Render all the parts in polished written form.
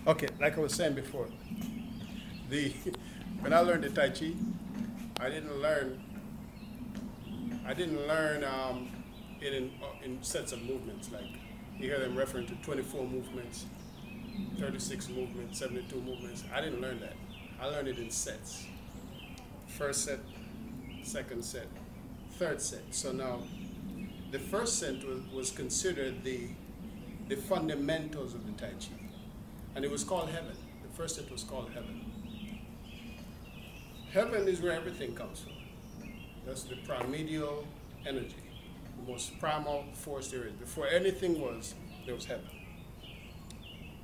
Okay, like I was saying before, the when I learned the Tai Chi, I didn't learn it in sets of movements. Like you hear them referring to 24 movements, 36 movements, 72 movements. I didn't learn that. I learned it in sets. First set, second set, third set. So now, the first set was considered the fundamentals of the Tai Chi. And it was called heaven. The first set was called heaven. Heaven is where everything comes from. That's the primordial energy, the most primal force there is. Before anything was, there was heaven.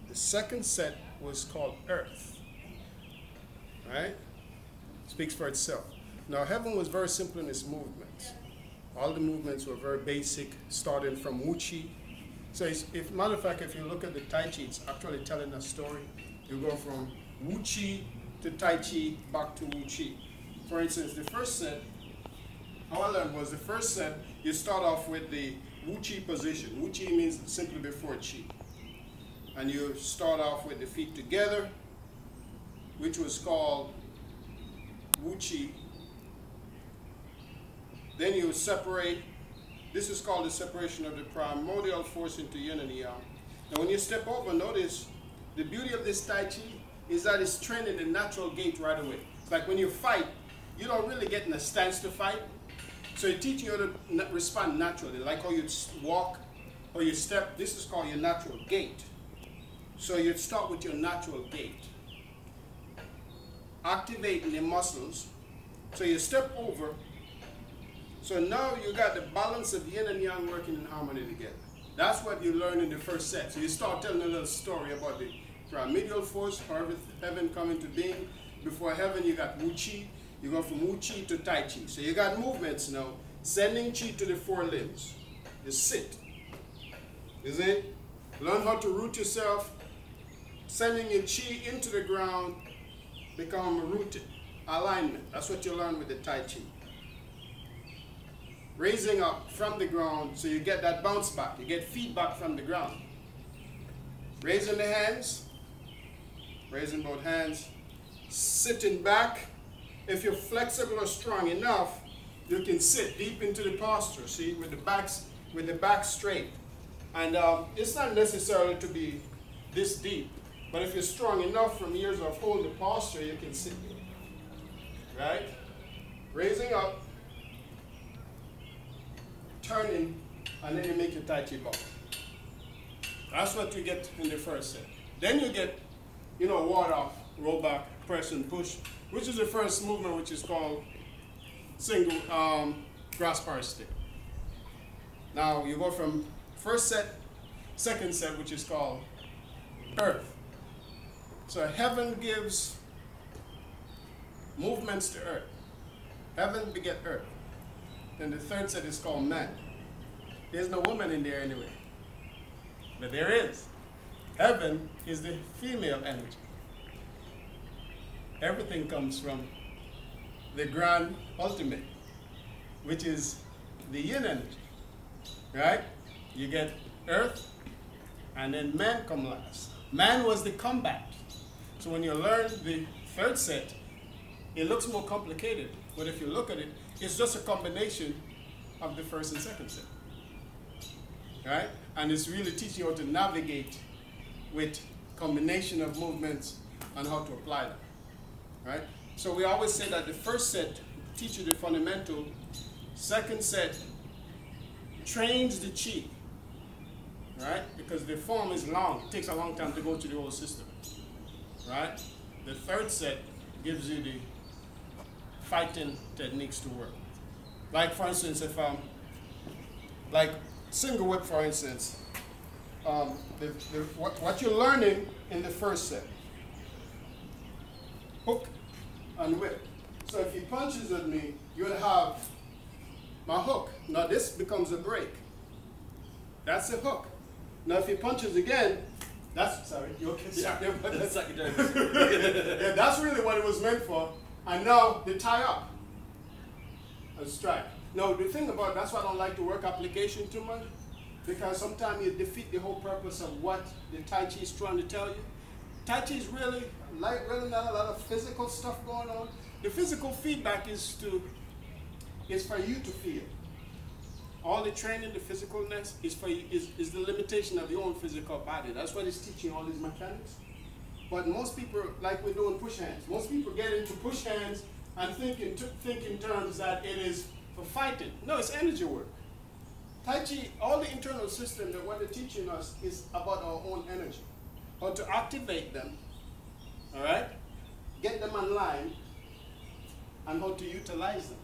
The second set was called earth. Right? Speaks for itself. Now, heaven was very simple in its movements. All the movements were very basic, starting from Wu Chi. So, if matter of fact, if you look at the Tai Chi, it's actually telling a story. You go from Wu Chi to Tai Chi back to Wu Chi. For instance, the first set, how I learned was the first set, you start off with the Wu Chi position. Wu Chi means simply before Chi. And you start off with the feet together, which was called Wu Chi. Then you separate. This is called the separation of the primordial force into yin and yang. Now when you step over, notice the beauty of this Tai Chi is that it's trained in the natural gait right away. It's like when you fight, you don't really get in a stance to fight. So it teaches you to respond naturally, like how you walk or you step. This is called your natural gait. So you start with your natural gait, activating the muscles. So you step over. So now you got the balance of yin and yang working in harmony together. That's what you learn in the first set. So you start telling a little story about the primordial force, how heaven come into being. Before heaven, you got Wu Chi. You go from Wu Chi to Tai Chi. So you got movements now, sending Chi to the four limbs. You sit. Is it? Learn how to root yourself, sending your Chi into the ground, become rooted. Alignment. That's what you learn with the Tai Chi. Raising up from the ground, so you get that bounce back. You get feedback from the ground. Raising the hands, raising both hands, sitting back. If you're flexible or strong enough, you can sit deep into the posture, see, with the back straight. And it's not necessarily to be this deep, but if you're strong enough from years of holding the posture, you can sit there. Right? Raising up, turning, and then you make your Tai Chi bow. That's what you get in the first set. Then you get, ward off, roll back, press and push, which is the first movement, which is called single grass power stick. Now you go from first set, second set, which is called earth. So heaven gives movements to earth. Heaven beget earth. Then the third set is called man. There's no woman in there anyway. But there is. Heaven is the female energy. Everything comes from the grand ultimate, which is the yin energy. Right? You get earth, and then man come last. Man was the combat. So when you learn the third set, it looks more complicated. But if you look at it, it's just a combination of the first and second set. Right? And it's really teaching you how to navigate with combination of movements and how to apply them. Right? So we always say that the first set teaches you the fundamental, second set trains the chi. Right? Because the form is long. It takes a long time to go to the whole system. Right? The third set gives you the fighting techniques to work. Like for instance, if like single whip for instance, what you're learning in the first set, hook and whip. So if he punches at me, you'll have my hook. Now this becomes a break. That's a hook. Now if he punches again, that's, sorry, you okay? Yeah, that's secondary. Yeah, that's really what it was meant for. And now they tie up and strike. Now the thing about, that's why I don't like to work application too much, because sometimes you defeat the whole purpose of what the Tai Chi is trying to tell you. Tai Chi is really not a lot of physical stuff going on. The physical feedback is for you to feel. All the training, the physicalness is the limitation of your own physical body. That's what it's teaching all these mechanics. But most people, like we're doing push hands, most people get into push hands and think in terms that it is for fighting. No, it's energy work. Tai Chi, all the internal system that what they're teaching us is about our own energy. How to activate them, all right? Get them online, and how to utilize them.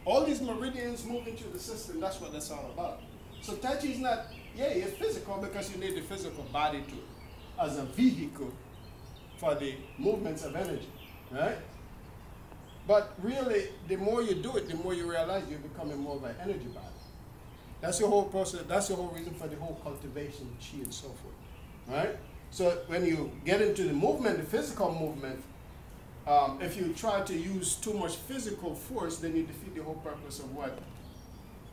All these meridians moving through the system, that's what that's all about. So Tai Chi is not, yeah, it's physical because you need the physical body to, as a vehicle for the movements of energy, right? But really, the more you do it, the more you realize you're becoming more of an energy body. That's the whole process, that's the whole reason for the whole cultivation, chi and so forth, right? So when you get into the movement, the physical movement, if you try to use too much physical force, then you defeat the whole purpose of what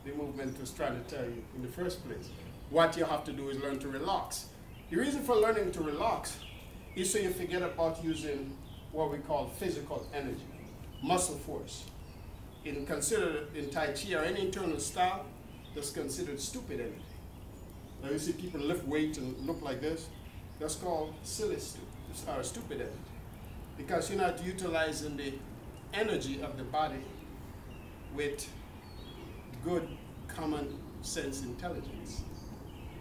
the movement was trying to tell you in the first place. What you have to do is learn to relax. The reason for learning to relax is so you forget about using what we call physical energy, muscle force. Considered in Tai Chi or any internal style, that's considered stupid energy. Now you see people lift weights and look like this. That's called silly or stupid energy. Because you're not utilizing the energy of the body with good common sense intelligence.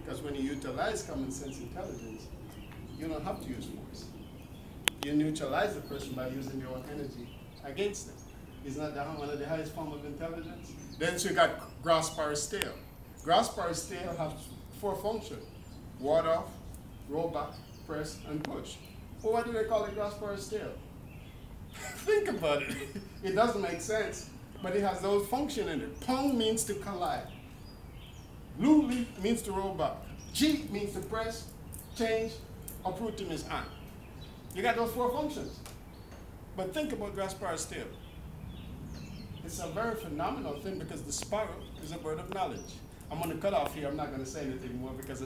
Because when you utilize common sense intelligence, you don't have to use force. You neutralize the person by using your own energy against them. Isn't that one of the highest forms of intelligence? Then you got grasp or stale. Grasp or stale have 4 functions: ward off, roll back, press, and push. Well, why do they call it grasp or stale? Think about it. It doesn't make sense, but it has those functions in it. Pong means to collide. Lu means to roll back. Ji means to press, change, uproot means on. You got those 4 functions. But think about grasp or stale. It's a very phenomenal thing because the sparrow is a bird of knowledge. I'm going to cut off here. I'm not going to say anything more because